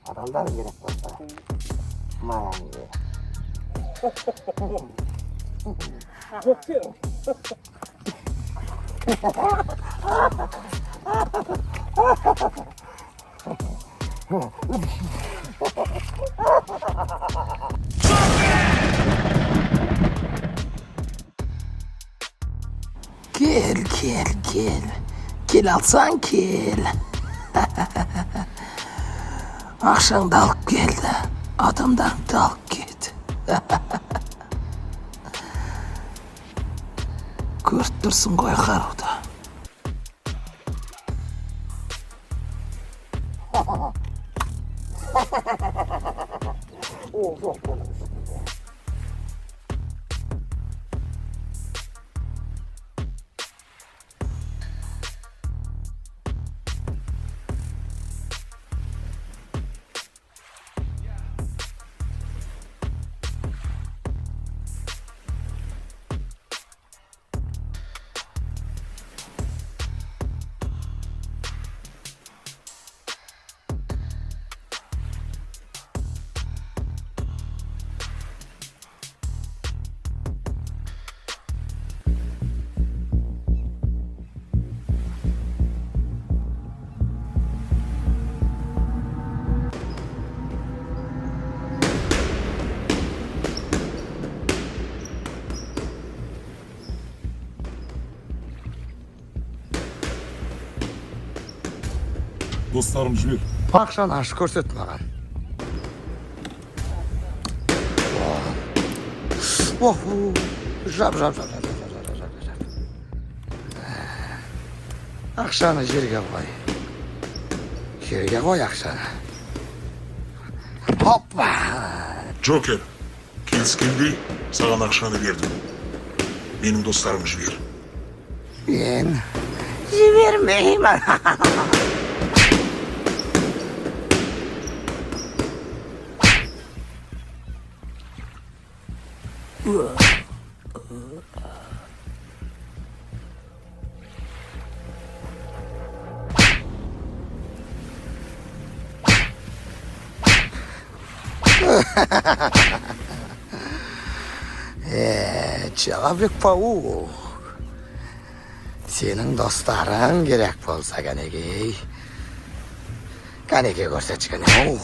Adamlar gerek olsa. Mayan gerek. Gel. Gel alsan gel. Akşam da alıp geldi. Adamdan da alıp git. Kurt dursun koy karuda. Dostlarım jibek. Akşam aşı көрсет маған. Жап. Ақшаны жерге қой. Жерге қой ақшаны. Hoppa! Джокер, келіскендей саған ақшаны бердім. Менің достарым жібер. Мен жібермеймін. Жауабек паук. Сенің достарың керек болса кәнекей. Кәнекей көрсетші кәне.